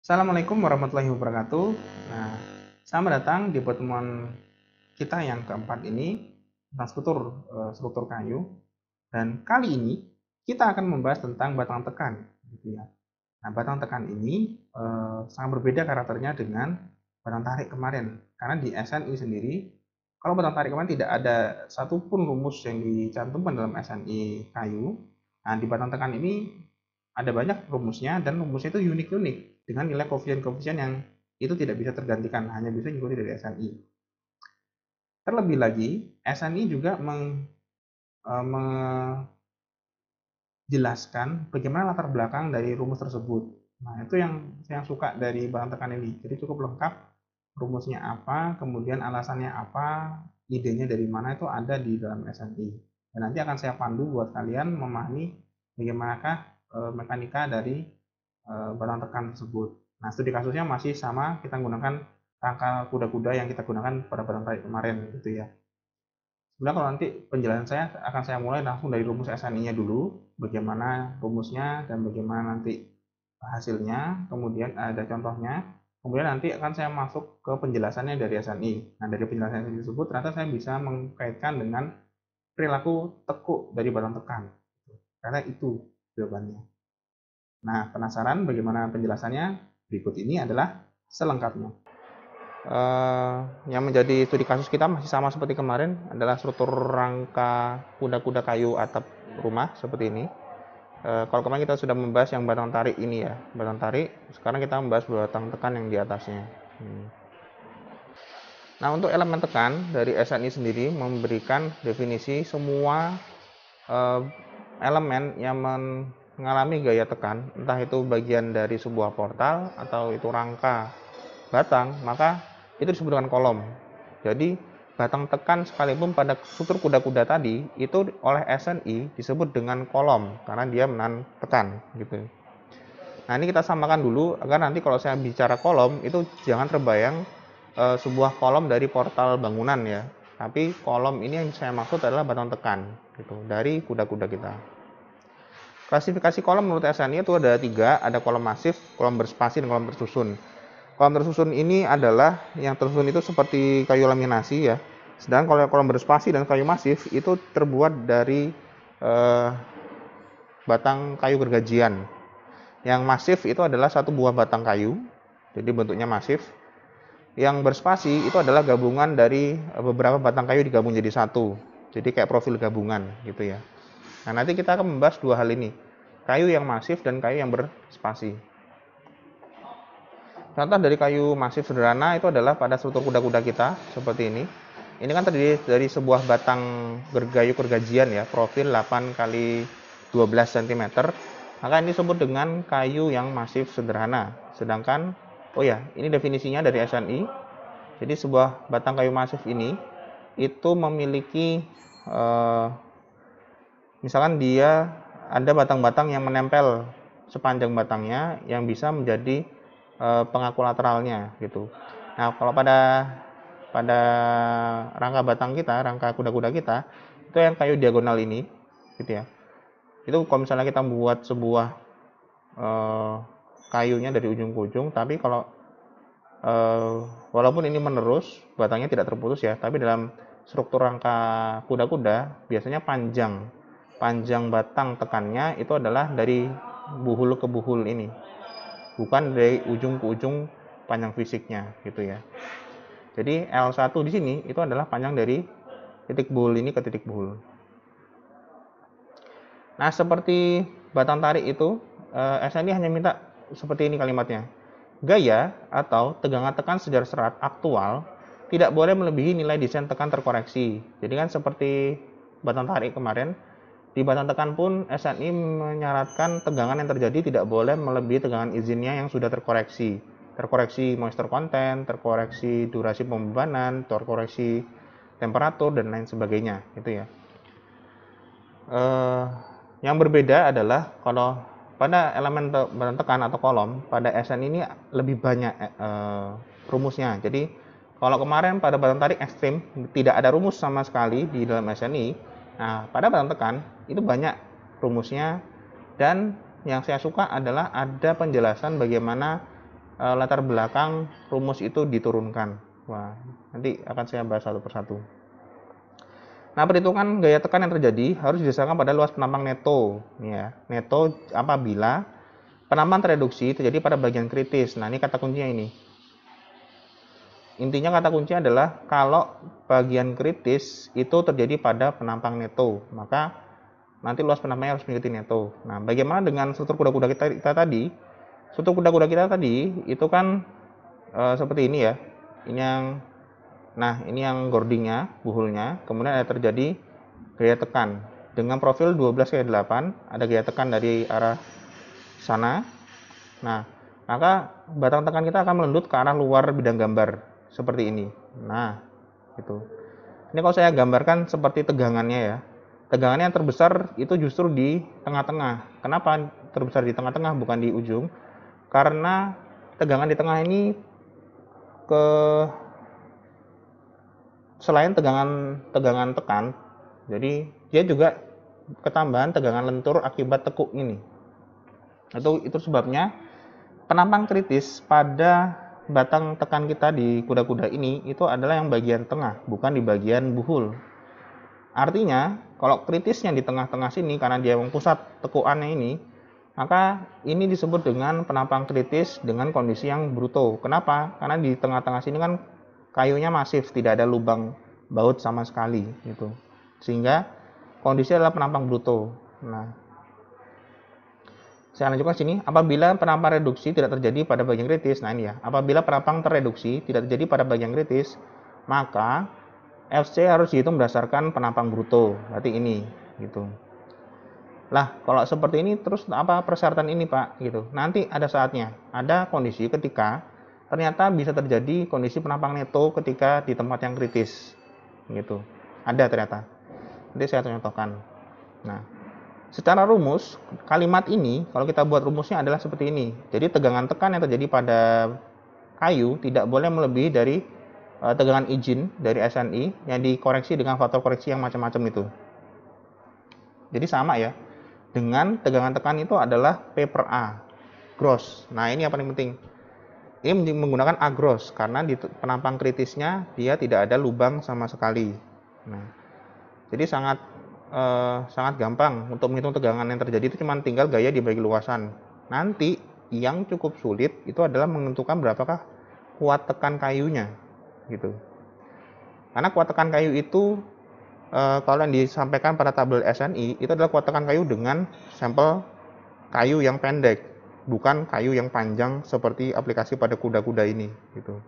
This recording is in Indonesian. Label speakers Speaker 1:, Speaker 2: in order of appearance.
Speaker 1: Assalamualaikum warahmatullahi wabarakatuh. Nah, selamat datang di pertemuan kita yang keempat ini tentang struktur kayu. Dan kali ini kita akan membahas tentang batang tekan, gitu ya. Nah, batang tekan ini sangat berbeda karakternya dengan batang tarik kemarin, karena di SNI sendiri, kalau batang tarik kemarin tidak ada satupun rumus yang dicantumkan dalam SNI kayu. Nah, di batang tekan ini ada banyak rumusnya dan rumusnya itu unik-unik dengan nilai koefisien-koefisien yang itu tidak bisa tergantikan, hanya bisa diikuti dari SNI. Terlebih lagi, SNI juga menjelaskan bagaimana latar belakang dari rumus tersebut. Nah, itu yang saya suka dari bahan tekan ini. Jadi cukup lengkap, rumusnya apa, kemudian alasannya apa, idenya dari mana itu ada di dalam SNI. Dan nanti akan saya pandu buat kalian memahami bagaimanakah mekanika dari batang tekan tersebut. Nah, studi kasusnya masih sama, kita menggunakan rangka kuda-kuda yang kita gunakan pada batang tarik kemarin gitu ya. Sebenarnya kalau nanti penjelasan saya akan saya mulai langsung dari rumus SNI-nya dulu, bagaimana rumusnya dan bagaimana nanti hasilnya, kemudian ada contohnya, kemudian nanti akan saya masuk ke penjelasannya dari SNI. Nah, dari penjelasan SNI tersebut ternyata saya bisa mengkaitkan dengan perilaku tekuk dari batang tekan. Karena itu jawabannya. Nah, penasaran bagaimana penjelasannya? Berikut ini adalah selengkapnya. Yang menjadi studi kasus kita masih sama seperti kemarin, adalah struktur rangka kuda-kuda kayu atap rumah seperti ini. Kalau kemarin kita sudah membahas yang batang tarik ini ya, batang tarik. Sekarang kita membahas batang tekan yang di atasnya. Nah, untuk elemen tekan dari SNI sendiri memberikan definisi semua elemen yang mengalami gaya tekan, entah itu bagian dari sebuah portal atau itu rangka batang, maka itu disebut dengan kolom. Jadi batang tekan sekalipun pada struktur kuda-kuda tadi itu oleh SNI disebut dengan kolom karena dia menahan tekan gitu. Nah, ini kita samakan dulu agar nanti kalau saya bicara kolom itu jangan terbayang sebuah kolom dari portal bangunan ya. Tapi kolom ini yang saya maksud adalah batang tekan gitu dari kuda-kuda kita. Klasifikasi kolom menurut SNI itu ada 3, ada kolom masif, kolom berspasi, dan kolom tersusun. Kolom tersusun ini adalah yang tersusun itu seperti kayu laminasi ya. Sedangkan kalau kolom berspasi dan kayu masif itu terbuat dari batang kayu gergajian. Yang masif itu adalah satu buah batang kayu, jadi bentuknya masif. Yang berspasi itu adalah gabungan dari beberapa batang kayu digabung jadi satu. Jadi kayak profil gabungan gitu ya. Nah, nanti kita akan membahas dua hal ini. Kayu yang masif dan kayu yang berspasi. Contoh dari kayu masif sederhana itu adalah pada struktur kuda-kuda kita seperti ini. Ini kan terdiri dari sebuah batang kayu gergajian ya, profil 8 kali 12 cm. Maka ini disebut dengan kayu yang masif sederhana. Sedangkan, oh ya, ini definisinya dari SNI. Jadi sebuah batang kayu masif ini itu memiliki misalkan dia ada batang-batang yang menempel sepanjang batangnya yang bisa menjadi pengaku lateralnya gitu. Nah, kalau pada rangka batang kita, rangka kuda-kuda kita, itu yang kayu diagonal ini gitu ya. Itu kalau misalnya kita buat sebuah kayunya dari ujung ke ujung, tapi kalau walaupun ini menerus, batangnya tidak terputus ya, tapi dalam struktur rangka kuda-kuda biasanya panjang batang tekannya itu adalah dari buhul ke buhul ini, bukan dari ujung ke ujung panjang fisiknya gitu ya. Jadi L1 di sini itu adalah panjang dari titik buhul ini ke titik buhul. Nah, seperti batang tarik itu, SNI hanya minta seperti ini kalimatnya. Gaya atau tegangan tekan secara serat aktual tidak boleh melebihi nilai desain tekan terkoreksi. Jadi kan seperti batang tarik kemarin, di batang tekan pun SNI menyarankan tegangan yang terjadi tidak boleh melebihi tegangan izinnya yang sudah terkoreksi. Terkoreksi moisture content, terkoreksi durasi pembebanan, terkoreksi temperatur, dan lain sebagainya. Gitu ya. Yang berbeda adalah kalau pada elemen batang tekan atau kolom, pada SN ini lebih banyak rumusnya. Jadi kalau kemarin pada batang tarik ekstrim tidak ada rumus sama sekali di dalam SNI. Nah, pada batang tekan itu banyak rumusnya, dan yang saya suka adalah ada penjelasan bagaimana latar belakang rumus itu diturunkan. Wah, nanti akan saya bahas satu persatu. Nah, perhitungan gaya tekan yang terjadi harus didasarkan pada luas penampang neto. Nih ya, neto apabila penampang tereduksi terjadi pada bagian kritis. Nah, ini kata kuncinya ini. Intinya kata kuncinya adalah kalau bagian kritis itu terjadi pada penampang neto, maka nanti luas penampangnya harus mengikuti neto. Nah, bagaimana dengan struktur kuda-kuda kita tadi? Struktur kuda-kuda kita tadi itu kan seperti ini ya. Ini yang gordingnya, buhulnya, kemudian ada terjadi gaya tekan dengan profil 12/8, ada gaya tekan dari arah sana. Nah, maka batang tekan kita akan melendut ke arah luar bidang gambar seperti ini. Nah, gitu. Ini kalau saya gambarkan seperti tegangannya ya. Tegangannya yang terbesar itu justru di tengah-tengah. Kenapa terbesar di tengah-tengah bukan di ujung? Karena tegangan di tengah ini selain tegangan tekan, jadi dia juga ketambahan tegangan lentur akibat tekuk ini. Itu sebabnya penampang kritis pada batang tekan kita di kuda-kuda ini itu adalah yang bagian tengah, bukan di bagian buhul. Artinya, kalau kritisnya di tengah-tengah sini karena dia pusat tekukannya ini, maka ini disebut dengan penampang kritis dengan kondisi yang bruto. Kenapa? Karena di tengah-tengah sini kan kayunya masif, tidak ada lubang baut sama sekali gitu. Sehingga kondisi adalah penampang bruto. Nah, saya lanjutkan sini. Apabila penampang reduksi tidak terjadi pada bagian kritis, nah ini ya. Apabila penampang tereduksi tidak terjadi pada bagian kritis, maka FC harus dihitung berdasarkan penampang bruto. Berarti ini gitu. Lah, kalau seperti ini terus apa persyaratan ini, Pak? Gitu. Nanti ada saatnya, ada kondisi ketika ternyata bisa terjadi kondisi penampang neto ketika di tempat yang kritis. Gitu. Ada ternyata. Nanti saya contohkan. Nah, secara rumus, kalimat ini kalau kita buat rumusnya adalah seperti ini. Jadi tegangan tekan yang terjadi pada kayu tidak boleh melebihi dari tegangan izin dari SNI yang dikoreksi dengan faktor koreksi yang macam-macam itu. Jadi sama ya. Dengan tegangan tekan itu adalah P per A, gross. Nah, ini yang paling penting. Ini menggunakan A gross, karena di penampang kritisnya dia tidak ada lubang sama sekali. Nah, jadi sangat gampang untuk menghitung tegangan yang terjadi itu cuma tinggal gaya dibagi luasan. Nanti yang cukup sulit itu adalah menentukan berapakah kuat tekan kayunya, gitu. Karena kuat tekan kayu itu kalau yang disampaikan pada tabel SNI itu adalah kuat tekan kayu dengan sampel kayu yang pendek, bukan kayu yang panjang seperti aplikasi pada kuda-kuda ini gitu.